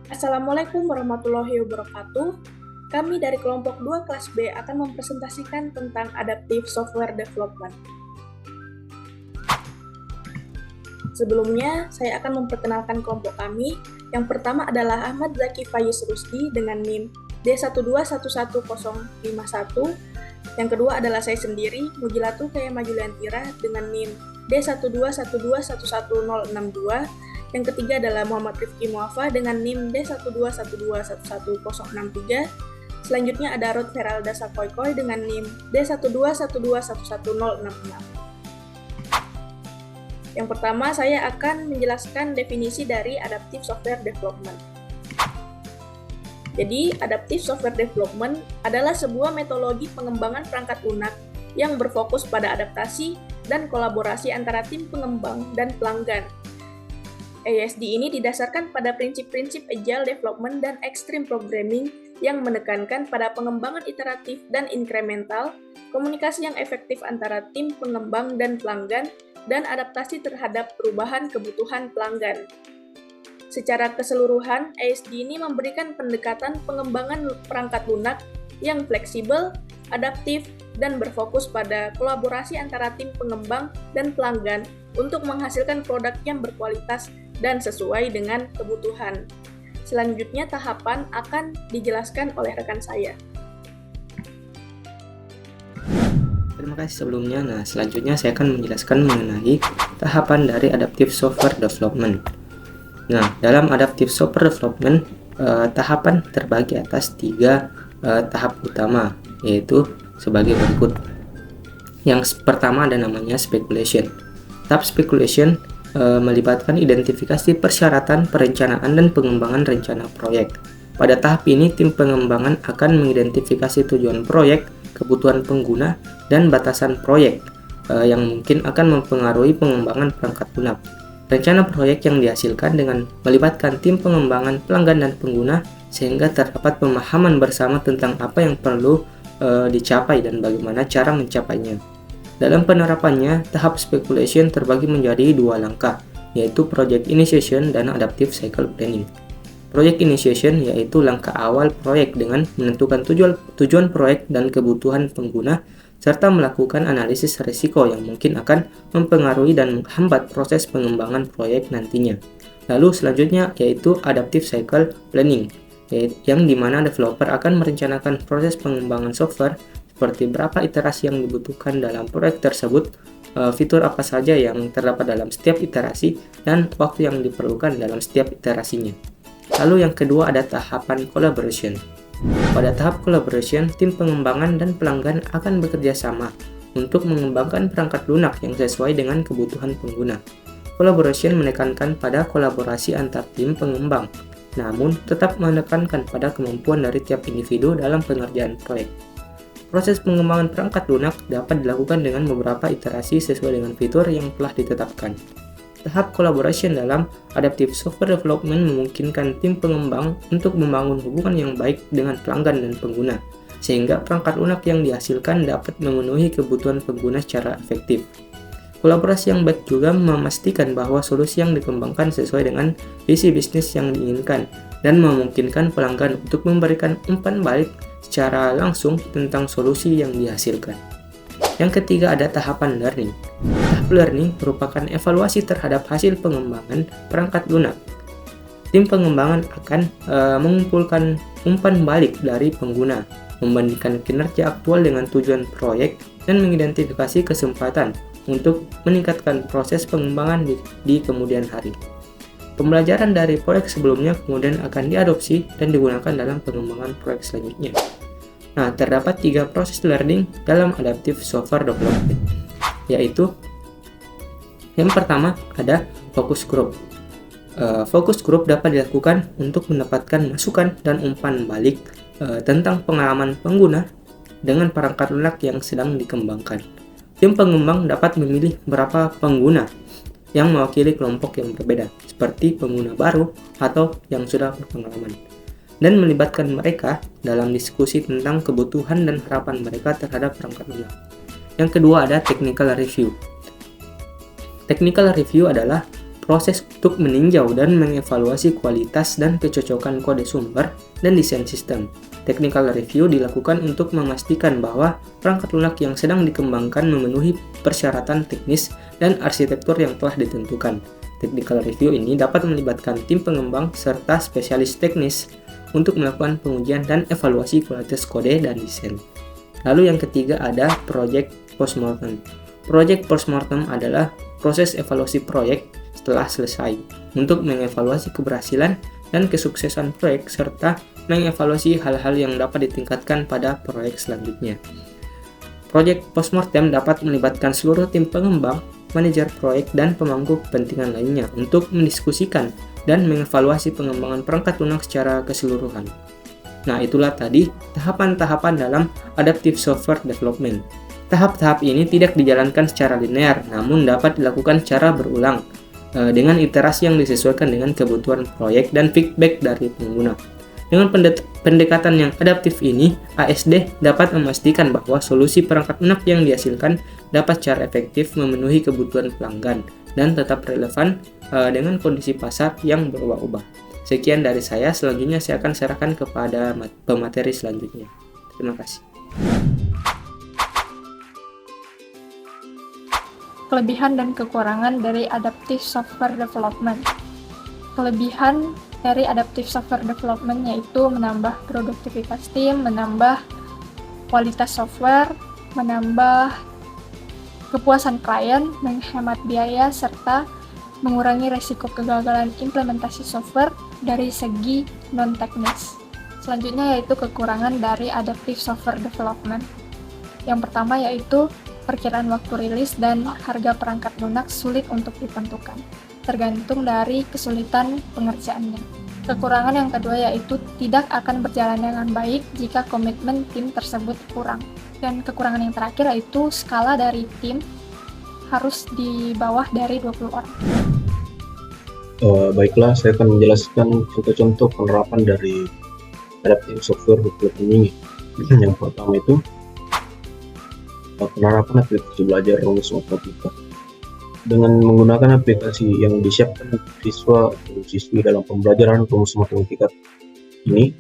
Assalamualaikum warahmatullahi wabarakatuh. Kami dari kelompok 2 kelas B akan mempresentasikan tentang Adaptive Software Development. Sebelumnya, saya akan memperkenalkan kelompok kami. Yang pertama adalah Ahmad Zaki Fayus Rusdi dengan NIM D1211051. Yang kedua adalah saya sendiri, Mujilatu Kayama Juliantira dengan NIM D121211062. Yang ketiga adalah Muhammad Rifki Muafa dengan NIM D121211063. Selanjutnya ada Ruth Feralda Sakoikoy dengan NIM D121211066. Yang pertama, saya akan menjelaskan definisi dari Adaptive Software Development. Jadi, Adaptive Software Development adalah sebuah metodologi pengembangan perangkat lunak yang berfokus pada adaptasi dan kolaborasi antara tim pengembang dan pelanggan. ASD ini didasarkan pada prinsip-prinsip Agile Development dan Extreme Programming yang menekankan pada pengembangan iteratif dan inkremental, komunikasi yang efektif antara tim pengembang dan pelanggan, dan adaptasi terhadap perubahan kebutuhan pelanggan. Secara keseluruhan, ASD ini memberikan pendekatan pengembangan perangkat lunak yang fleksibel, adaptif, dan berfokus pada kolaborasi antara tim pengembang dan pelanggan untuk menghasilkan produk yang berkualitas dan sesuai dengan kebutuhan. Selanjutnya, tahapan akan dijelaskan oleh rekan saya. Terima kasih sebelumnya. Selanjutnya saya akan menjelaskan mengenai tahapan dari Adaptive Software Development. Dalam Adaptive Software Development, tahapan terbagi atas 3 tahap utama, yaitu sebagai berikut. Yang pertama ada namanya speculation. Tahap speculation melibatkan identifikasi persyaratan, perencanaan, dan pengembangan rencana proyek. Pada tahap ini, tim pengembangan akan mengidentifikasi tujuan proyek, kebutuhan pengguna, dan batasan proyek yang mungkin akan mempengaruhi pengembangan perangkat lunak. Rencana proyek yang dihasilkan dengan melibatkan tim pengembangan, pelanggan, dan pengguna sehingga terdapat pemahaman bersama tentang apa yang perlu dicapai dan bagaimana cara mencapainya. Dalam penerapannya, tahap speculation terbagi menjadi 2 langkah, yaitu Project Initiation dan Adaptive Cycle Planning. Project Initiation yaitu langkah awal proyek dengan menentukan tujuan proyek dan kebutuhan pengguna, serta melakukan analisis risiko yang mungkin akan mempengaruhi dan menghambat proses pengembangan proyek nantinya. Lalu selanjutnya yaitu Adaptive Cycle Planning, yang dimana developer akan merencanakan proses pengembangan software seperti berapa iterasi yang dibutuhkan dalam proyek tersebut, fitur apa saja yang terdapat dalam setiap iterasi, dan waktu yang diperlukan dalam setiap iterasinya. Lalu yang kedua ada tahapan collaboration. Pada tahap collaboration, tim pengembangan dan pelanggan akan bekerja sama untuk mengembangkan perangkat lunak yang sesuai dengan kebutuhan pengguna. Collaboration menekankan pada kolaborasi antar tim pengembang, namun tetap menekankan pada kemampuan dari tiap individu dalam pengerjaan proyek. Proses pengembangan perangkat lunak dapat dilakukan dengan beberapa iterasi sesuai dengan fitur yang telah ditetapkan. Tahap collaboration dalam Adaptive Software Development memungkinkan tim pengembang untuk membangun hubungan yang baik dengan pelanggan dan pengguna, sehingga perangkat lunak yang dihasilkan dapat memenuhi kebutuhan pengguna secara efektif. Kolaborasi yang baik juga memastikan bahwa solusi yang dikembangkan sesuai dengan visi bisnis yang diinginkan dan memungkinkan pelanggan untuk memberikan umpan balik secara langsung tentang solusi yang dihasilkan. Yang ketiga ada tahapan learning. Tahap learning merupakan evaluasi terhadap hasil pengembangan perangkat lunak. Tim pengembangan akan mengumpulkan umpan balik dari pengguna, membandingkan kinerja aktual dengan tujuan proyek, dan mengidentifikasi kesempatan untuk meningkatkan proses pengembangan di kemudian hari. Pembelajaran dari proyek sebelumnya kemudian akan diadopsi dan digunakan dalam pengembangan proyek selanjutnya. Terdapat 3 proses learning dalam Adaptive Software Development, yaitu yang pertama ada focus group. Focus group dapat dilakukan untuk mendapatkan masukan dan umpan balik tentang pengalaman pengguna dengan perangkat lunak yang sedang dikembangkan. Tim pengembang dapat memilih beberapa pengguna yang mewakili kelompok yang berbeda, seperti pengguna baru atau yang sudah berpengalaman, dan melibatkan mereka dalam diskusi tentang kebutuhan dan harapan mereka terhadap perangkat lunak. Yang kedua ada technical review. Technical review adalah proses untuk meninjau dan mengevaluasi kualitas dan kecocokan kode sumber dan desain sistem. Technical review dilakukan untuk memastikan bahwa perangkat lunak yang sedang dikembangkan memenuhi persyaratan teknis dan arsitektur yang telah ditentukan. Technical review ini dapat melibatkan tim pengembang serta spesialis teknis untuk melakukan pengujian dan evaluasi kualitas kode dan desain. Lalu yang ketiga ada project postmortem. Project postmortem adalah proses evaluasi proyek setelah selesai untuk mengevaluasi keberhasilan dan kesuksesan proyek serta mengevaluasi hal-hal yang dapat ditingkatkan pada proyek selanjutnya. Proyek postmortem dapat melibatkan seluruh tim pengembang, manajer proyek, dan pemangku kepentingan lainnya untuk mendiskusikan dan mengevaluasi pengembangan perangkat lunak secara keseluruhan. Nah, itulah tadi tahapan-tahapan dalam adaptive software development. Tahap-tahap ini tidak dijalankan secara linear, namun dapat dilakukan secara berulang dengan iterasi yang disesuaikan dengan kebutuhan proyek dan feedback dari pengguna. Dengan pendekatan yang adaptif ini, ASD dapat memastikan bahwa solusi perangkat lunak yang dihasilkan dapat secara efektif memenuhi kebutuhan pelanggan dan tetap relevan dengan kondisi pasar yang berubah-ubah. Sekian dari saya, selanjutnya saya akan serahkan kepada pemateri selanjutnya. Terima kasih. Kelebihan dan kekurangan dari adaptive software development. Kelebihan dari adaptive software development yaitu menambah produktivitas tim, menambah kualitas software, menambah kepuasan klien, menghemat biaya, serta mengurangi resiko kegagalan implementasi software dari segi non-teknis. Selanjutnya yaitu kekurangan dari adaptive software development. Yang pertama yaitu perkiraan waktu rilis dan harga perangkat lunak sulit untuk ditentukan, tergantung dari kesulitan pengerjaannya. Kekurangan yang kedua yaitu tidak akan berjalan dengan baik jika komitmen tim tersebut kurang. Dan kekurangan yang terakhir yaitu skala dari tim harus di bawah dari 20 orang. Baiklah, saya akan menjelaskan contoh-contoh penerapan dari adaptive software development ini. Yang pertama itu penerapan aplikasi belajar rumus matematika. Dengan menggunakan aplikasi yang disiapkan untuk siswa atau siswi dalam pembelajaran rumus matematika ini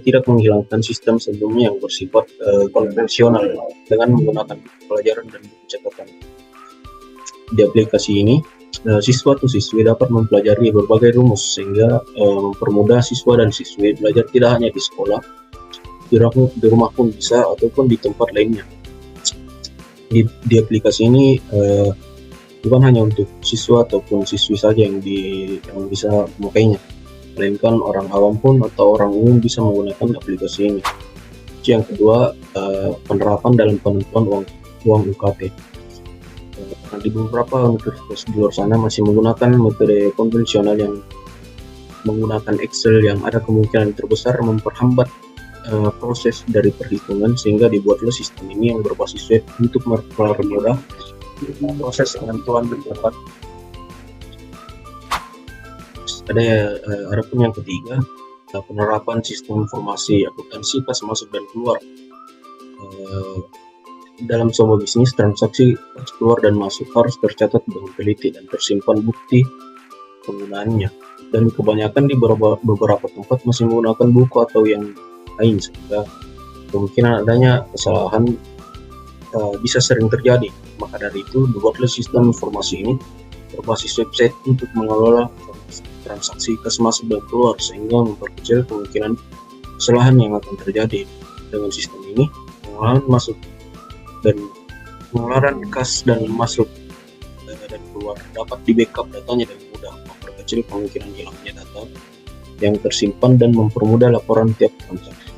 tidak menghilangkan sistem sebelumnya yang bersifat konvensional dengan menggunakan pelajaran dan buku catatan. Di aplikasi ini, siswa atau siswi dapat mempelajari berbagai rumus sehingga mempermudah siswa dan siswi belajar tidak hanya di sekolah, di rumah pun bisa ataupun di tempat lainnya. Di aplikasi ini bukan hanya untuk siswa ataupun siswi saja yang bisa memakainya, melainkan orang awam pun atau orang umum bisa menggunakan aplikasi ini. Yang kedua, penerapan dalam penentuan uang UKT. Di beberapa universitas di luar sana masih menggunakan metode konvensional yang menggunakan Excel yang ada kemungkinan terbesar memperhambat proses dari perhitungan, sehingga dibuatlah sistem ini yang berbasis web untuk mempermudah proses penentuan pendapat. Ada pun yang ketiga, penerapan sistem informasi akuntansi pas masuk dan keluar. Dalam sebuah bisnis, transaksi keluar dan masuk harus tercatat dengan teliti dan tersimpan bukti penggunaannya. Dan kebanyakan di beberapa tempat masih menggunakan buku atau yang lain, sehingga kemungkinan adanya kesalahan bisa sering terjadi. Maka dari itu, dibuatlah sistem informasi ini berbasis website untuk mengelola transaksi kas masuk dan keluar, sehingga memperkecil kemungkinan kesalahan yang akan terjadi. Dengan sistem ini, pengelolaan masuk dan pengeluaran kas dan masuk dan keluar dapat di backup datanya dengan mudah, memperkecil kemungkinan hilangnya data yang tersimpan dan mempermudah laporan tiap transaksi.